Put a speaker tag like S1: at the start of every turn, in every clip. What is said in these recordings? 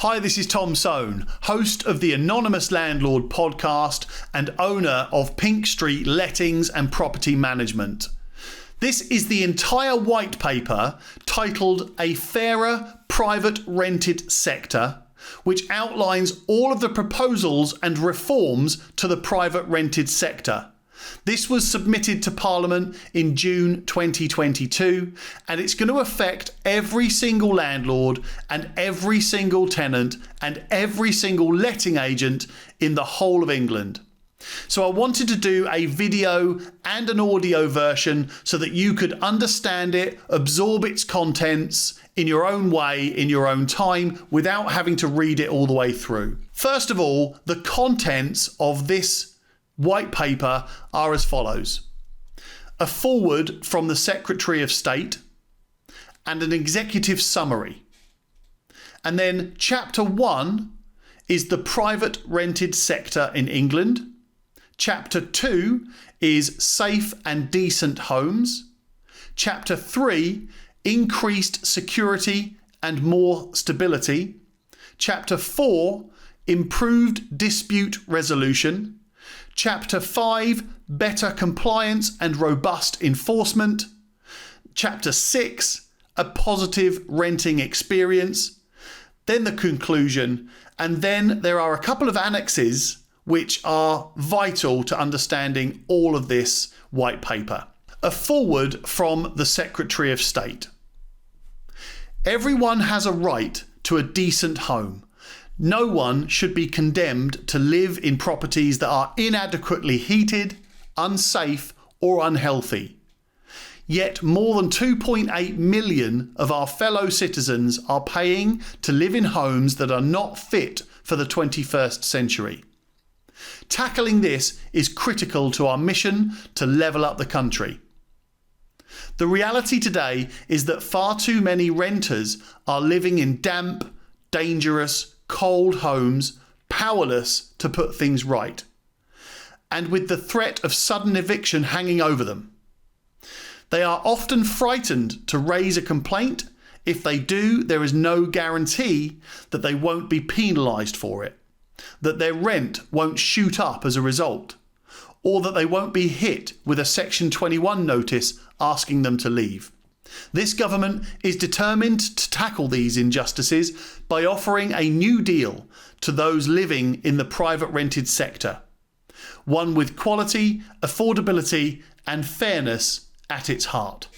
S1: Hi, this is Tom Soane, host of the Anonymous Landlord Podcast and owner of Pink Street Lettings and Property Management. This is the entire white paper titled A Fairer Private Rented Sector, which outlines all of the proposals and reforms to the private rented sector. This was submitted to Parliament in June 2022, and it's going to affect every single landlord and every single tenant and every single letting agent in the whole of England. So I wanted to do a video and an audio version so that you could understand it, absorb its contents in your own way, in your own time, without having to read it all the way through. First of all, the contents of this white paper are as follows: a foreword from the Secretary of State and an executive summary. And then chapter 1 is the private rented sector in England. Chapter 2 is safe and decent homes. Chapter 3, increased security and more stability. Chapter 4, improved dispute resolution. Chapter 5, better compliance and robust enforcement. Chapter 6, a positive renting experience. Then the conclusion, and then there are a couple of annexes which are vital to understanding all of this white paper. A foreword from the Secretary of State. Everyone has a right to a decent home. No one should be condemned to live in properties that are inadequately heated, unsafe, or unhealthy. Yet more than 2.8 million of our fellow citizens are paying to live in homes that are not fit for the 21st century. Tackling this is critical to our mission to level up the country. The reality today is that far too many renters are living in damp, dangerous, cold homes, powerless to put things right, and with the threat of sudden eviction hanging over them. They are often frightened to raise a complaint. If they do, there is no guarantee that they won't be penalised for it, that their rent won't shoot up as a result, or that they won't be hit with a Section 21 notice asking them to leave. This government is determined to tackle these injustices by offering a new deal to those living in the private rented sector, one with quality, affordability and fairness at its heart.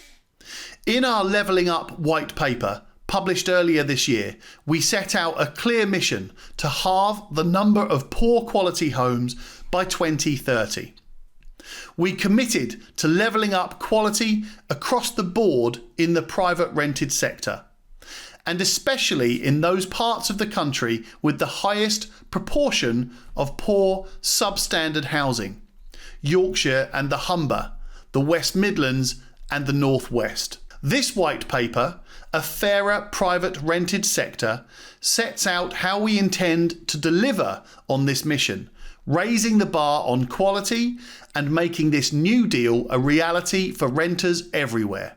S1: In our Levelling Up white paper, published earlier this year, we set out a clear mission to halve the number of poor quality homes by 2030. We committed to levelling up quality across the board in the private rented sector, and especially in those parts of the country with the highest proportion of poor substandard housing: Yorkshire and the Humber, the West Midlands and the North West. This white paper, A Fairer Private Rented Sector, sets out how we intend to deliver on this mission, raising the bar on quality and making this new deal a reality for renters everywhere.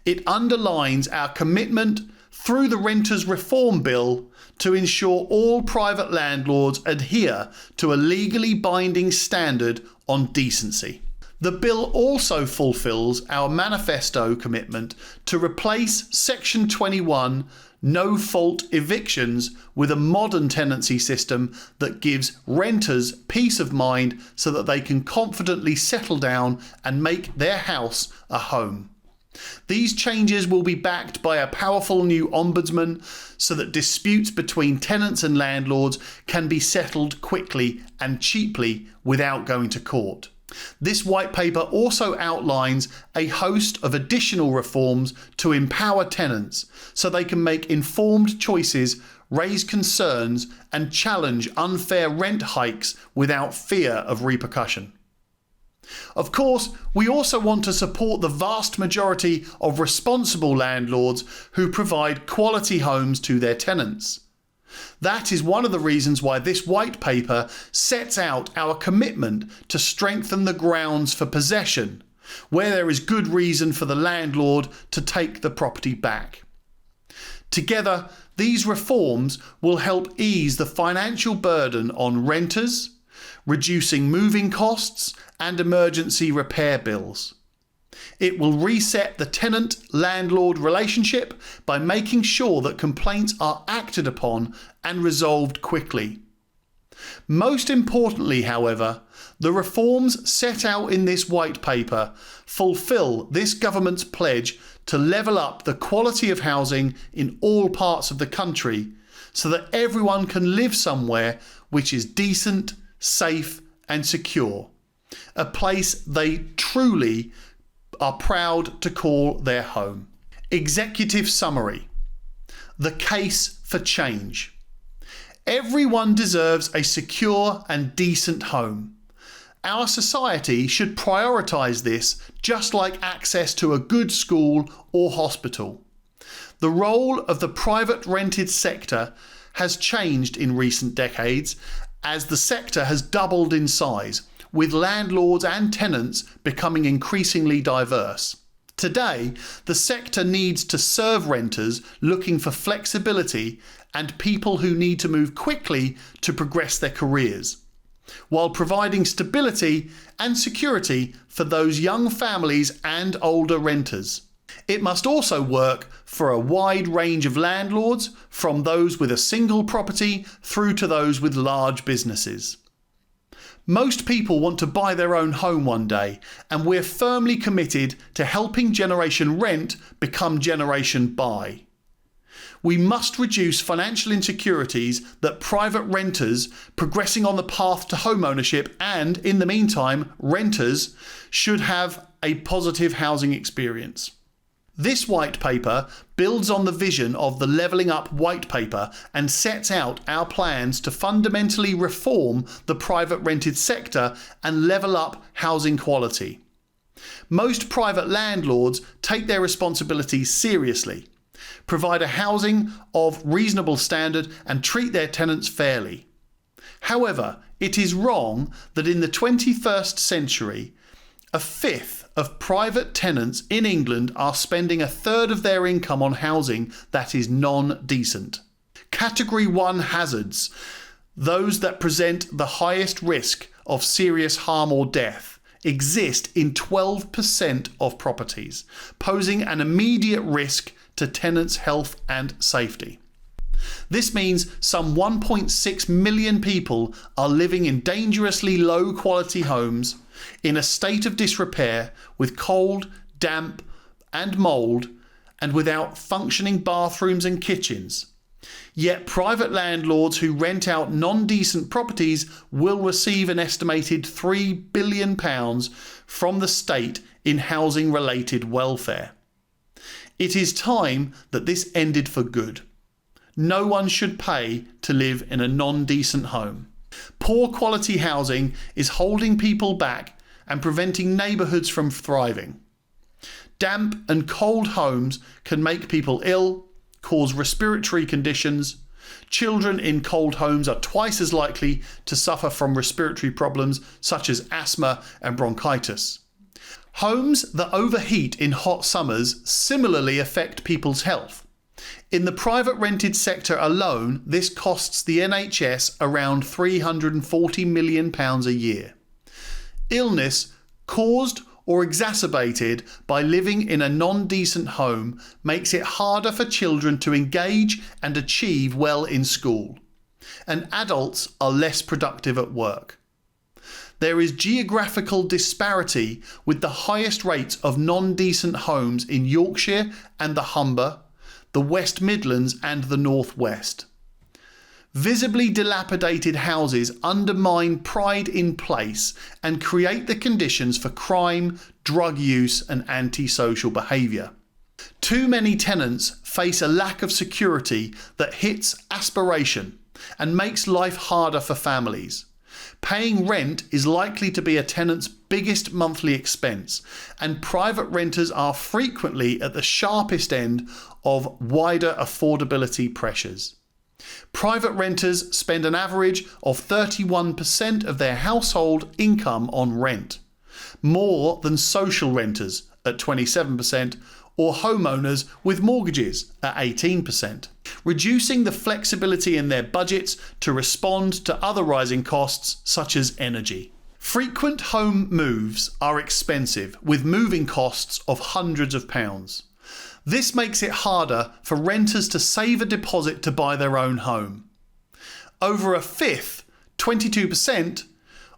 S1: It underlines our commitment through the Renters Reform Bill to ensure all private landlords adhere to a legally binding standard on decency. The bill also fulfills our manifesto commitment to replace Section 21 no-fault evictions with a modern tenancy system that gives renters peace of mind so that they can confidently settle down and make their house a home. These changes will be backed by a powerful new ombudsman so that disputes between tenants and landlords can be settled quickly and cheaply without going to court. This white paper also outlines a host of additional reforms to empower tenants so they can make informed choices, raise concerns and challenge unfair rent hikes without fear of repercussion. Of course, we also want to support the vast majority of responsible landlords who provide quality homes to their tenants. That is one of the reasons why this white paper sets out our commitment to strengthen the grounds for possession, where there is good reason for the landlord to take the property back. Together, These reforms will help ease the financial burden on renters, reducing moving costs and emergency repair bills. It will reset the tenant-landlord relationship by making sure that complaints are acted upon and resolved quickly. Most importantly, however, the reforms set out in this white paper fulfil this government's pledge to level up the quality of housing in all parts of the country so that everyone can live somewhere which is decent, safe and secure, a place they truly are proud to call their home. Executive summary. The case for change. Everyone deserves a secure and decent home. Our society should prioritise this just like access to a good school or hospital. The role of the private rented sector has changed in recent decades as the sector has doubled in size, with landlords and tenants becoming increasingly diverse. Today, the sector needs to serve renters looking for flexibility and people who need to move quickly to progress their careers, while providing stability and security for those young families and older renters. It must also work for a wide range of landlords, from those with a single property through to those with large businesses. Most people want to buy their own home one day, and we're firmly committed to helping Generation Rent become Generation Buy. We must reduce financial insecurities that private renters progressing on the path to home ownership and, in the meantime, renters should have a positive housing experience. This white paper builds on the vision of the Levelling Up white paper and sets out our plans to fundamentally reform the private rented sector and level up housing quality. Most private landlords take their responsibilities seriously, provide a housing of reasonable standard and treat their tenants fairly. However, it is wrong that in the 21st century, a fifth of private tenants in England are spending a third of their income on housing that is non-decent. Category 1 hazards, those that present the highest risk of serious harm or death, exist in 12% of properties, posing an immediate risk to tenants' health and safety. This means some 1.6 million people are living in dangerously low quality homes in a state of disrepair, with cold, damp and mould, and without functioning bathrooms and kitchens. Yet private landlords who rent out non-decent properties will receive an estimated £3 billion from the state in housing related welfare. It is time that this ended for good. No one should pay to live in a non-decent home. Poor quality housing is holding people back and preventing neighbourhoods from thriving. Damp and cold homes can make people ill, cause respiratory conditions. Children in cold homes are twice as likely to suffer from respiratory problems such as asthma and bronchitis. Homes that overheat in hot summers similarly affect people's health. In the private rented sector alone, this costs the NHS around £340 million a year. Illness caused or exacerbated by living in a non-decent home makes it harder for children to engage and achieve well in school, and adults are less productive at work. There is geographical disparity, with the highest rates of non-decent homes in Yorkshire and the Humber, the West Midlands and the North West. Visibly dilapidated houses undermine pride in place and create the conditions for crime, drug use and antisocial behaviour. Too many tenants face a lack of security that hits aspiration and makes life harder for families. Paying rent is likely to be a tenant's biggest monthly expense, and private renters are frequently at the sharpest end of wider affordability pressures. Private renters spend an average of 31% of their household income on rent, more than social renters at 27% or homeowners with mortgages at 18%, reducing the flexibility in their budgets to respond to other rising costs such as energy. Frequent home moves are expensive, with moving costs of hundreds of pounds. This makes it harder for renters to save a deposit to buy their own home. Over a fifth, 22%,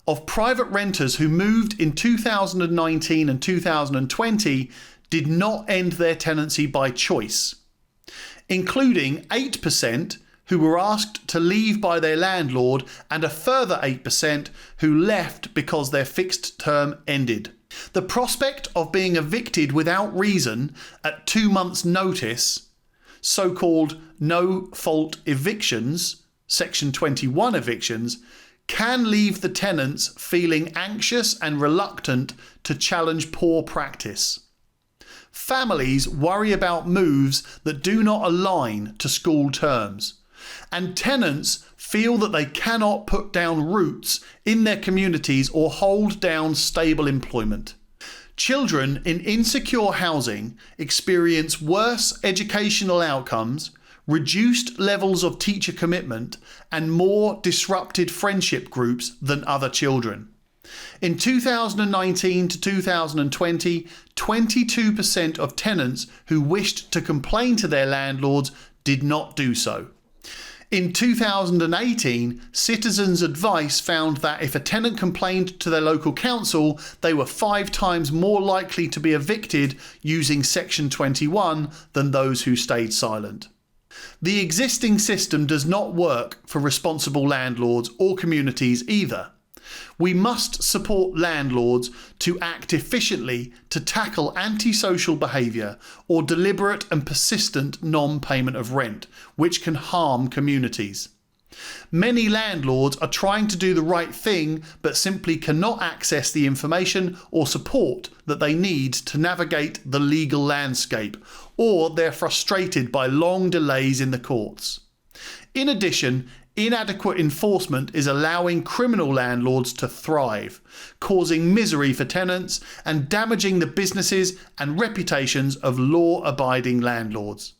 S1: of private renters who moved in 2019 and 2020 did not end their tenancy by choice, including 8% who were asked to leave by their landlord and a further 8% who left because their fixed term ended. The prospect of being evicted without reason at 2 months' notice, so-called no-fault evictions, Section 21 evictions, can leave the tenants feeling anxious and reluctant to challenge poor practice. Families worry about moves that do not align to school terms, and tenants feel that they cannot put down roots in their communities or hold down stable employment. Children in insecure housing experience worse educational outcomes, reduced levels of teacher commitment, and more disrupted friendship groups than other children. In 2019 to 2020, 22% of tenants who wished to complain to their landlords did not do so. In 2018, Citizens Advice found that if a tenant complained to their local council, they were 5 times more likely to be evicted using Section 21 than those who stayed silent. The existing system does not work for responsible landlords or communities either. We must support landlords to act efficiently to tackle antisocial behaviour or deliberate and persistent non-payment of rent, which can harm communities. Many landlords are trying to do the right thing but simply cannot access the information or support that they need to navigate the legal landscape, or they're frustrated by long delays in the courts. In addition, inadequate enforcement is allowing criminal landlords to thrive, causing misery for tenants and damaging the businesses and reputations of law-abiding landlords.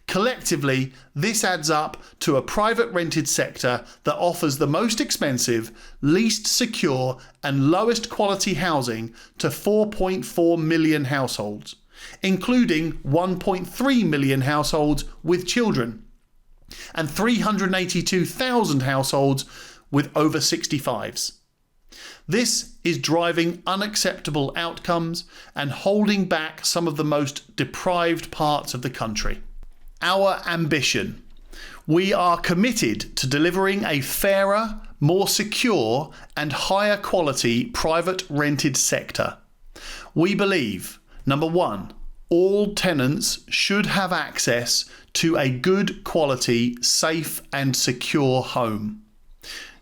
S1: Collectively, this adds up to a private rented sector that offers the most expensive, least secure and lowest quality housing to 4.4 million households, including 1.3 million households with children and 382,000 households with over 65s. This is driving unacceptable outcomes and holding back some of the most deprived parts of the country. Our ambition. We are committed to delivering a fairer, more secure and higher quality private rented sector. We believe, number 1, all tenants should have access to a good quality, safe and secure home.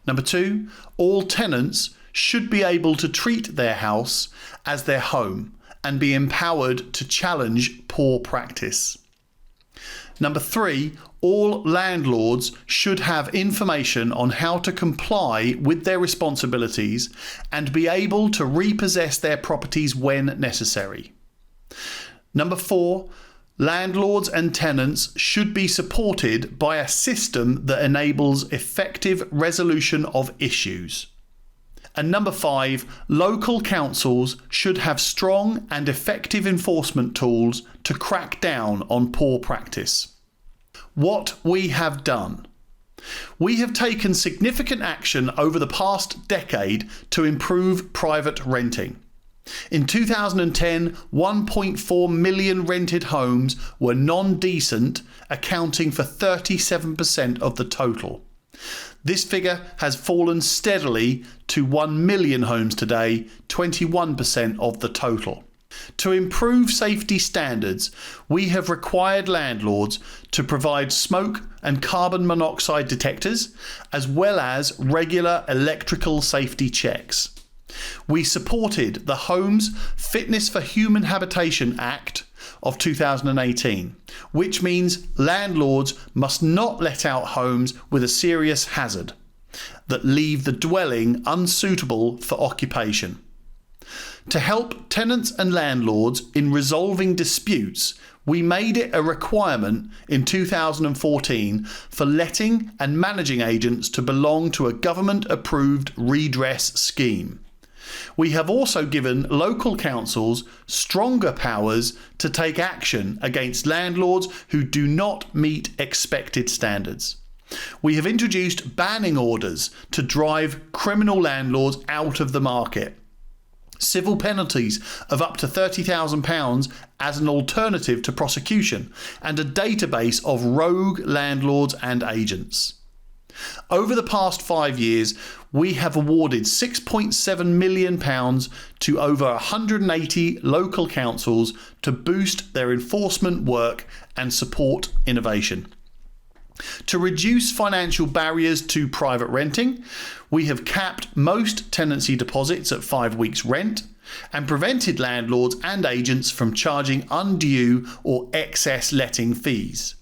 S1: Number 2, all tenants should be able to treat their house as their home and be empowered to challenge poor practice. Number 3, all landlords should have information on how to comply with their responsibilities and be able to repossess their properties when necessary. Number 4, landlords and tenants should be supported by a system that enables effective resolution of issues. And number 5, local councils should have strong and effective enforcement tools to crack down on poor practice. What we have done. We have taken significant action over the past decade to improve private renting. In 2010, 1.4 million rented homes were non-decent, accounting for 37% of the total. This figure has fallen steadily to 1 million homes today, 21% of the total. To improve safety standards, we have required landlords to provide smoke and carbon monoxide detectors, as well as regular electrical safety checks. We supported the Homes Fitness for Human Habitation Act of 2018, which means landlords must not let out homes with a serious hazard that leave the dwelling unsuitable for occupation. To help tenants and landlords in resolving disputes, we made it a requirement in 2014 for letting and managing agents to belong to a government-approved redress scheme. We have also given local councils stronger powers to take action against landlords who do not meet expected standards. We have introduced banning orders to drive criminal landlords out of the market. Civil penalties of up to £30,000 as an alternative to prosecution, and a database of rogue landlords and agents. Over the past 5 years, we have awarded £6.7 million to over 180 local councils to boost their enforcement work and support innovation. To reduce financial barriers to private renting, we have capped most tenancy deposits at 5 weeks' rent and prevented landlords and agents from charging undue or excess letting fees.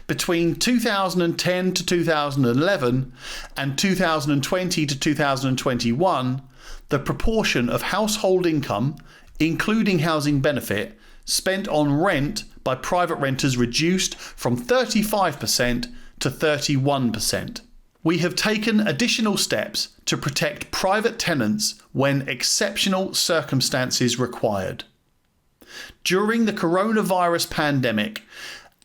S1: Between 2010 to 2011 and 2020 to 2021, the proportion of household income, including housing benefit, spent on rent by private renters reduced from 35% to 31%. We have taken additional steps to protect private tenants when exceptional circumstances required. During the coronavirus pandemic,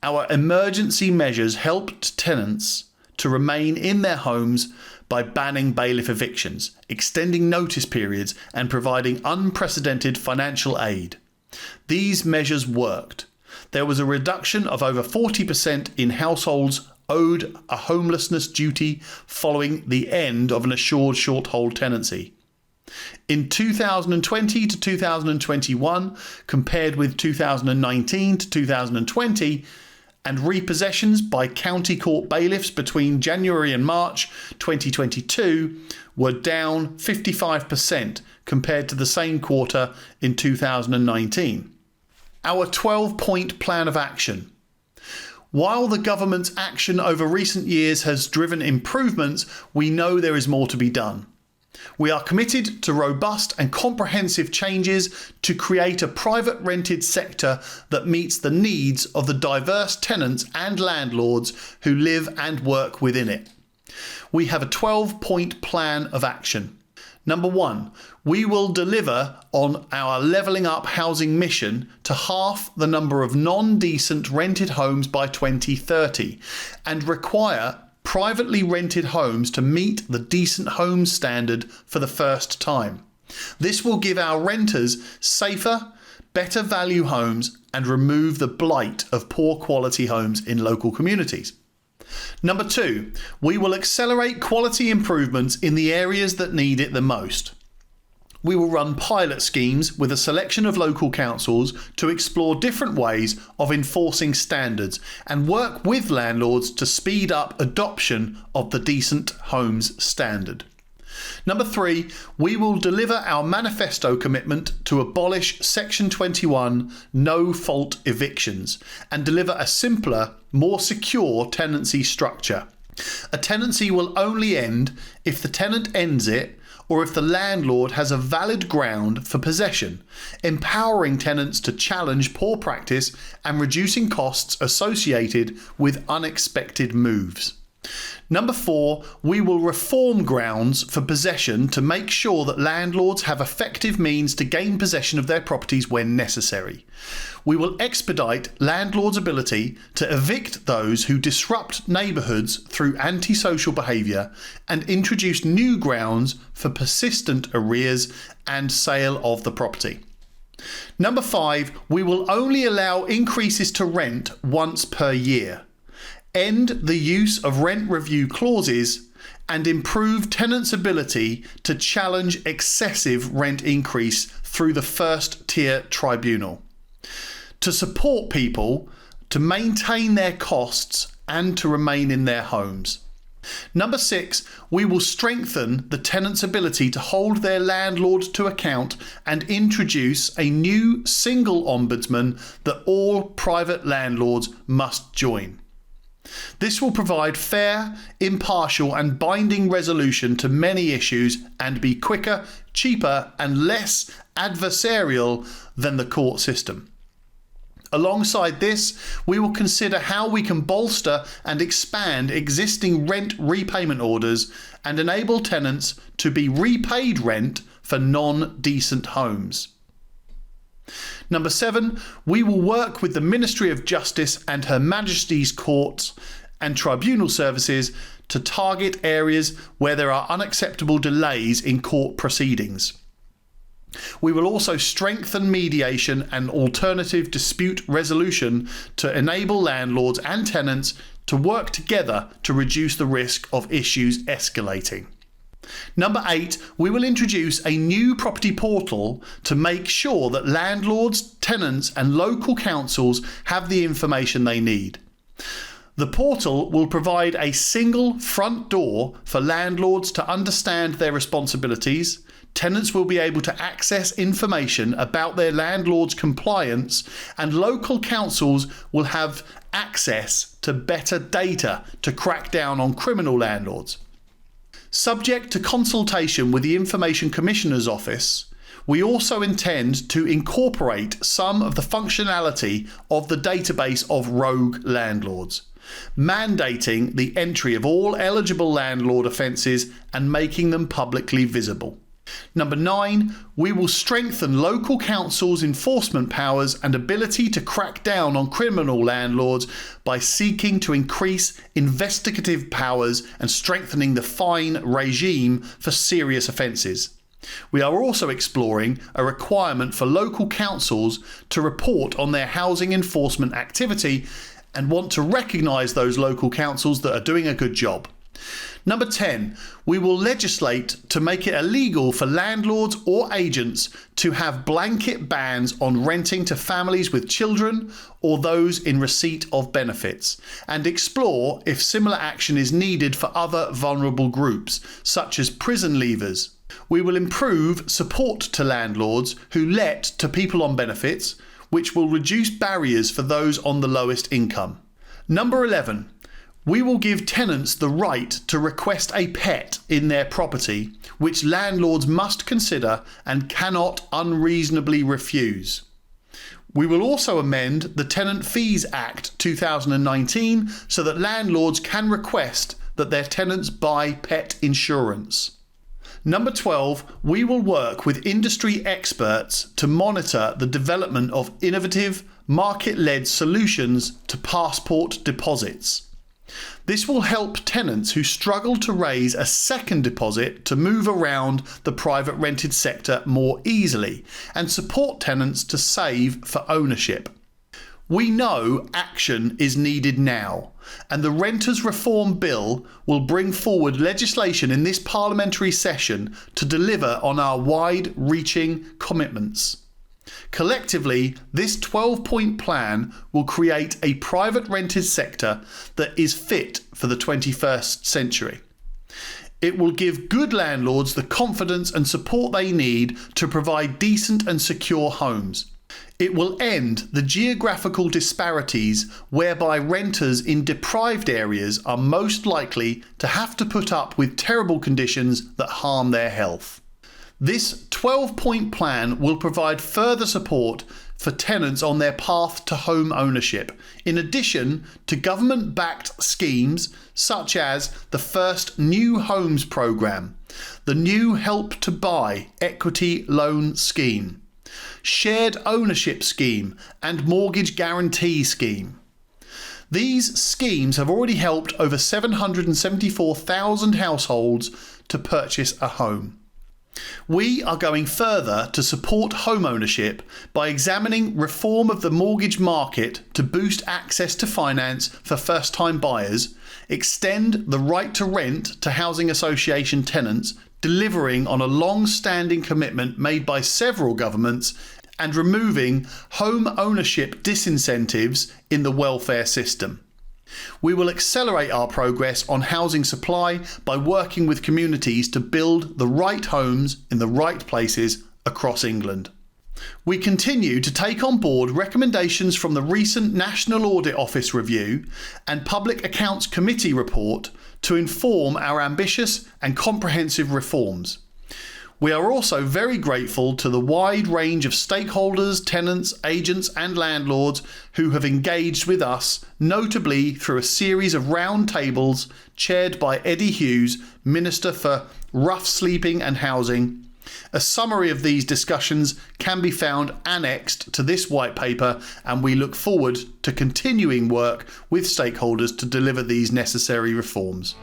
S1: our emergency measures helped tenants to remain in their homes by banning bailiff evictions, extending notice periods, and providing unprecedented financial aid. These measures worked. There was a reduction of over 40% in households owed a homelessness duty following the end of an assured short hold tenancy. In 2020 to 2021, compared with 2019 to 2020, and repossessions by county court bailiffs between January and March 2022 were down 55% compared to the same quarter in 2019. Our 12-point plan of action. While the government's action over recent years has driven improvements, we know there is more to be done. We are committed to robust and comprehensive changes to create a private rented sector that meets the needs of the diverse tenants and landlords who live and work within it. We have a 12-point plan of action. Number 1, we will deliver on our levelling up housing mission to halve the number of non-decent rented homes by 2030 and require privately rented homes to meet the decent homes standard for the first time. This will give our renters safer, better value homes and remove the blight of poor quality homes in local communities. Number 2, we will accelerate quality improvements in the areas that need it the most. We will run pilot schemes with a selection of local councils to explore different ways of enforcing standards and work with landlords to speed up adoption of the Decent Homes Standard. Number 3, we will deliver our manifesto commitment to abolish Section 21 no-fault evictions and deliver a simpler, more secure tenancy structure. A tenancy will only end if the tenant ends it or if the landlord has a valid ground for possession, empowering tenants to challenge poor practice and reducing costs associated with unexpected moves. Number 4, we will reform grounds for possession to make sure that landlords have effective means to gain possession of their properties when necessary. We will expedite landlords' ability to evict those who disrupt neighbourhoods through antisocial behaviour and introduce new grounds for persistent arrears and sale of the property. Number 5, we will only allow increases to rent once per year. End the use of rent review clauses and improve tenants' ability to challenge excessive rent increase through the first tier tribunal. To support people to maintain their costs and to remain in their homes. Number 6, we will strengthen the tenant's ability to hold their landlord to account and introduce a new single ombudsman that all private landlords must join. This will provide fair, impartial and binding resolution to many issues and be quicker, cheaper and less adversarial than the court system. Alongside this, we will consider how we can bolster and expand existing rent repayment orders and enable tenants to be repaid rent for non-decent homes. Number 7, we will work with the Ministry of Justice and Her Majesty's Courts and Tribunal Services to target areas where there are unacceptable delays in court proceedings. We will also strengthen mediation and alternative dispute resolution to enable landlords and tenants to work together to reduce the risk of issues escalating. Number 8, we will introduce a new property portal to make sure that landlords, tenants and local councils have the information they need. The portal will provide a single front door for landlords to understand their responsibilities. Tenants will be able to access information about their landlord's compliance, and local councils will have access to better data to crack down on criminal landlords. Subject to consultation with the Information Commissioner's Office, we also intend to incorporate some of the functionality of the database of rogue landlords, mandating the entry of all eligible landlord offences and making them publicly visible. Number 9, we will strengthen local councils' enforcement powers and ability to crack down on criminal landlords by seeking to increase investigative powers and strengthening the fine regime for serious offences. We are also exploring a requirement for local councils to report on their housing enforcement activity and want to recognise those local councils that are doing a good job. Number 10, we will legislate to make it illegal for landlords or agents to have blanket bans on renting to families with children or those in receipt of benefits, and explore if similar action is needed for other vulnerable groups, such as prison leavers. We will improve support to landlords who let to people on benefits, which will reduce barriers for those on the lowest income. Number 11, we will give tenants the right to request a pet in their property, which landlords must consider and cannot unreasonably refuse. We will also amend the Tenant Fees Act 2019 so that landlords can request that their tenants buy pet insurance. Number 12, we will work with industry experts to monitor the development of innovative, market-led solutions to passport deposits. This will help tenants who struggle to raise a second deposit to move around the private rented sector more easily and support tenants to save for ownership. We know action is needed now, and the Renters Reform Bill will bring forward legislation in this parliamentary session to deliver on our wide-reaching commitments. Collectively, this 12-point plan will create a private rented sector that is fit for the 21st century. It will give good landlords the confidence and support they need to provide decent and secure homes. It will end the geographical disparities whereby renters in deprived areas are most likely to have to put up with terrible conditions that harm their health. This 12-point plan will provide further support for tenants on their path to home ownership, in addition to government-backed schemes such as the First New Homes Programme, the New Help to Buy Equity Loan Scheme, Shared Ownership Scheme and Mortgage Guarantee Scheme. These schemes have already helped over 774,000 households to purchase a home. We are going further to support home ownership by examining reform of the mortgage market to boost access to finance for first-time buyers, extend the right to rent to housing association tenants, delivering on a long-standing commitment made by several governments, and removing home ownership disincentives in the welfare system. We will accelerate our progress on housing supply by working with communities to build the right homes in the right places across England. We continue to take on board recommendations from the recent National Audit Office review and Public Accounts Committee report to inform our ambitious and comprehensive reforms. We are also very grateful to the wide range of stakeholders, tenants, agents and landlords who have engaged with us, notably through a series of roundtables chaired by Eddie Hughes, Minister for Rough Sleeping and Housing. A summary of these discussions can be found annexed to this white paper, and we look forward to continuing work with stakeholders to deliver these necessary reforms.